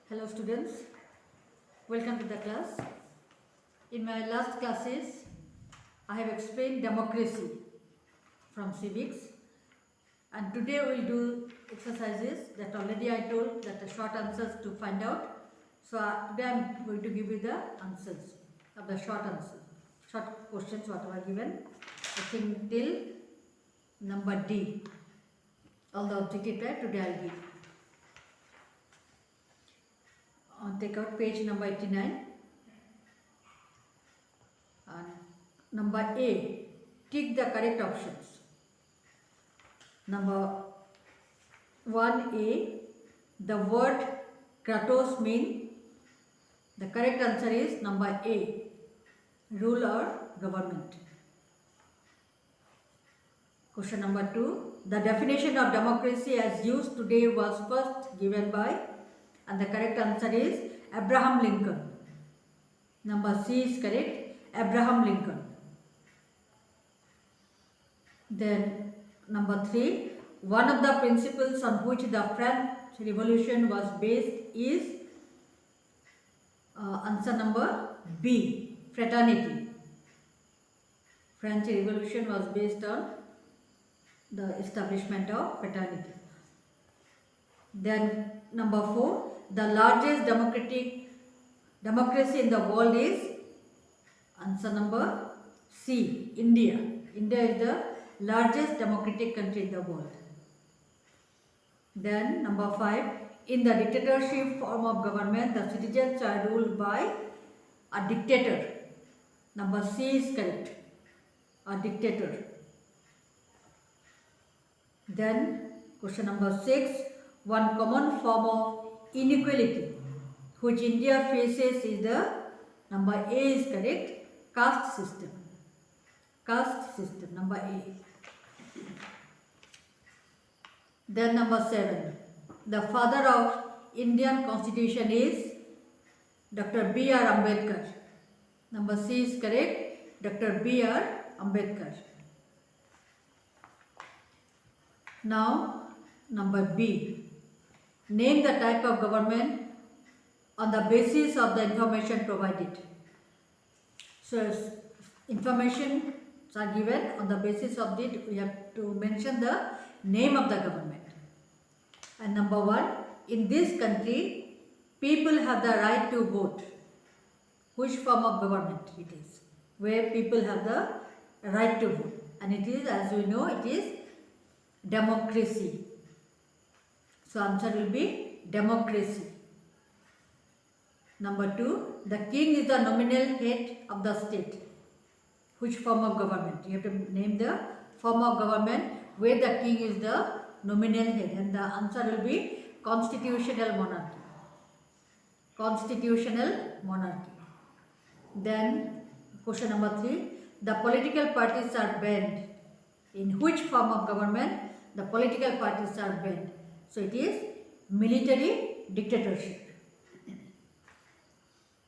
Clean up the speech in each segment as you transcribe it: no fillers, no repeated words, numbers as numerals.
Hello students, welcome to the class. In my last classes, I have explained democracy from civics, and today we will do exercises that already I told that the short answers to find out. So today I am going to give you the answers of the short answers, short questions whatever given. I think till number D. All the objective type today I will give. Take out page number 89. And number A, tick the correct options. Number 1A, the word Kratos mean. The correct answer is number A, rule or government. Question number 2, the definition of democracy as used today was first given by, and the correct answer is Abraham Lincoln. Number C is correct, Abraham Lincoln. Then number 3, one of the principles on which the French Revolution was based is answer number B, fraternity. French Revolution was based on the establishment of fraternity. Then number 4, the largest democracy in the world is answer number C, India. India is the largest democratic country in the world. Then number 5, in the dictatorship form of government, the citizens are ruled by a dictator. Number C is correct, a dictator. Then question number 6, one common form of inequality which India faces is the number A is correct, caste system. Caste system, number A. Then number 7, the father of Indian Constitution is Dr. B.R. Ambedkar. Number C is correct, Dr. B.R. Ambedkar. Now number B, name the type of government on the basis of the information provided. So information are given, on the basis of it we have to mention the name of the government. And number 1, in this country people have the right to vote. Which form of government it is? Where people have the right to vote, and it is, as we know, it is democracy. So answer will be democracy. Number 2, the king is the nominal head of the state. Which form of government? You have to name the form of government where the king is the nominal head, and the answer will be constitutional monarchy. Constitutional monarchy. Then question number 3, the political parties are banned. In which form of government the political parties are banned? So it is military dictatorship.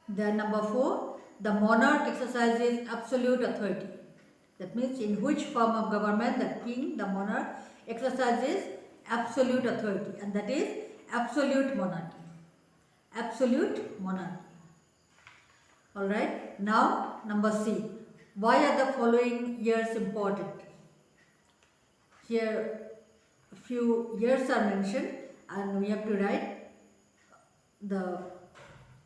Then number 4, the monarch exercises absolute authority. That means in which form of government the king, the monarch, exercises absolute authority, and that is absolute monarchy. Absolute monarchy. Alright, now number C, why are the following years important? Here a few years are mentioned, and we have to write the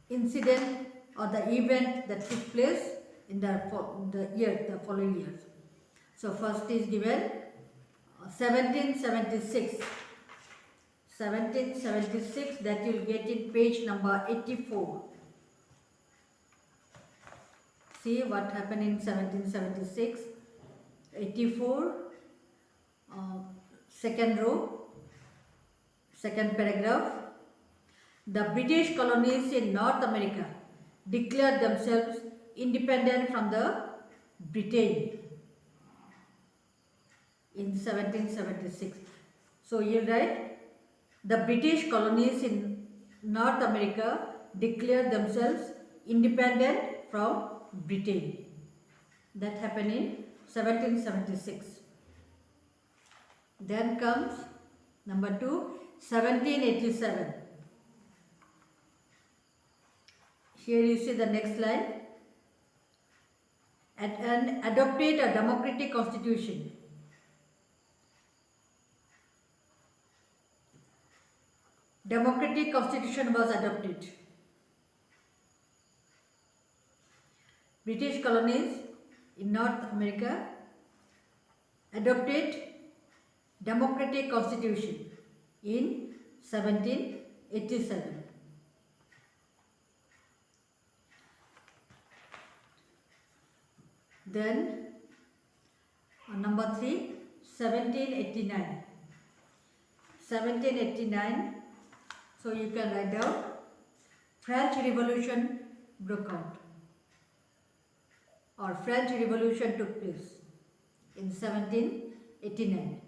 incident or the event that took place in the following years. So first is given 1776. 1776, that you will get in page number 84. See what happened in 1776. 84, second row, second paragraph. The British colonies in North America declared themselves independent from the Britain in 1776. So you write, the British colonies in North America declared themselves independent from Britain. That happened in 1776. Then comes number 2, 1787. Here you see the next line. And adopted a democratic constitution. Democratic constitution was adopted. British colonies in North America adopted democratic constitution in 1787. Then number 3, 1789. 1789, so you can write down French Revolution broke out, or French Revolution took place in 1789.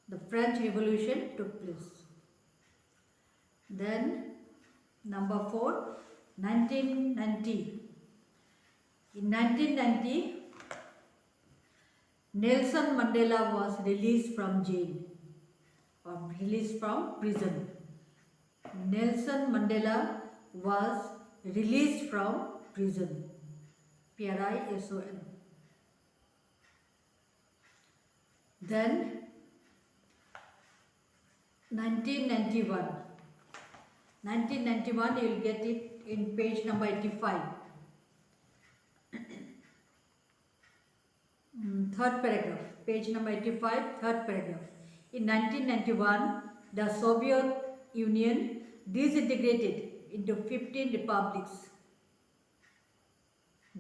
The French Revolution took place. Then number 4, 1990. In 1990, Nelson Mandela was released from jail, or released from prison. Nelson Mandela was released from prison. Prison. Then 1991. 1991, you will get it in page number 85. Third paragraph, page number 85, third paragraph. In 1991, the Soviet Union disintegrated into 15 republics.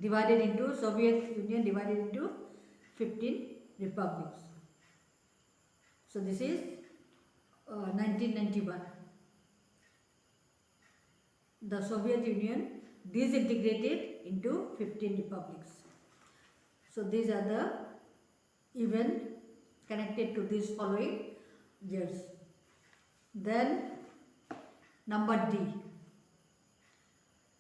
Soviet Union divided into 15 republics. So this is 1991. The Soviet Union disintegrated into 15 republics. So these are the events connected to these following years. Then number D.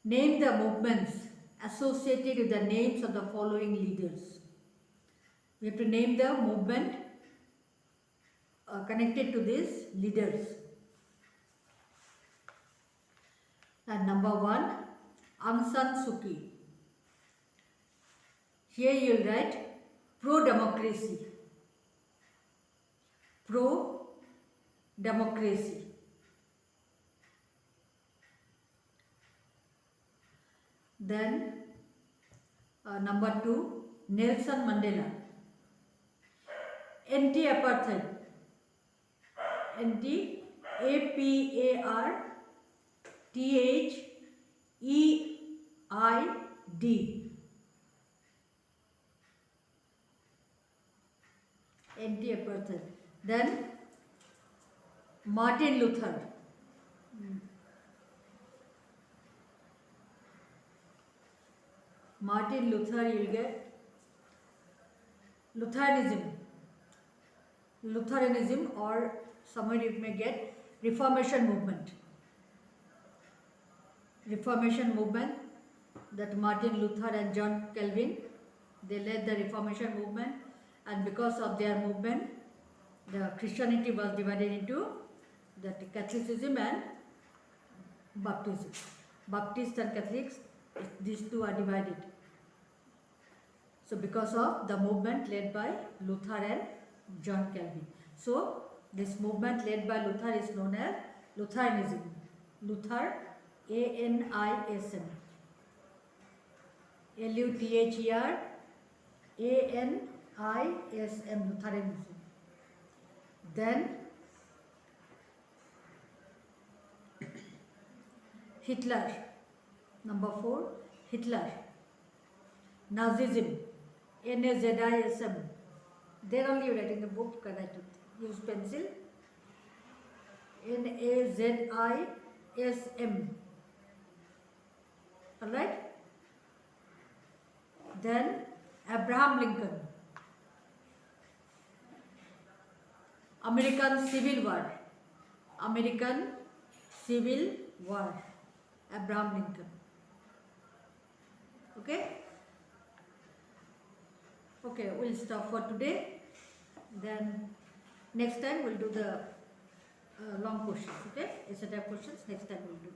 Name the movements associated with the names of the following leaders. We have to name the movement connected to these leaders. And number 1, Aung San Suu Kyi. Here you will write pro-democracy. Pro-democracy. Then number 2, Nelson Mandela. Anti-apartheid. Anti-apartheid. Anti-apartheid. Then Martin Luther. Martin Luther, you will get Lutheranism, or somewhere you may get Reformation movement. Reformation movement, that Martin Luther and John Calvin, they led the Reformation movement, and because of their movement, the Christianity was divided into that Catholicism and Baptism. Baptists and Catholics, these two are divided. So because of the movement led by Luther and John Calvin. So this movement led by Luther is known as Lutheranism. Luther, A-N-I-S-M. L-U-T-H-E-R-A-N-I-S-M, Lutheranism. Then Hitler. Number 4, Hitler. Nazism. N-A-Z-I-S-M. There only you write in the book, can I use pencil? N-A-Z-I-S-M. Alright? Then Abraham Lincoln. American Civil War. American Civil War. Abraham Lincoln. Okay? Okay, we'll stop for today. Then next time we'll do the long questions. Okay? A set of questions next time we'll do.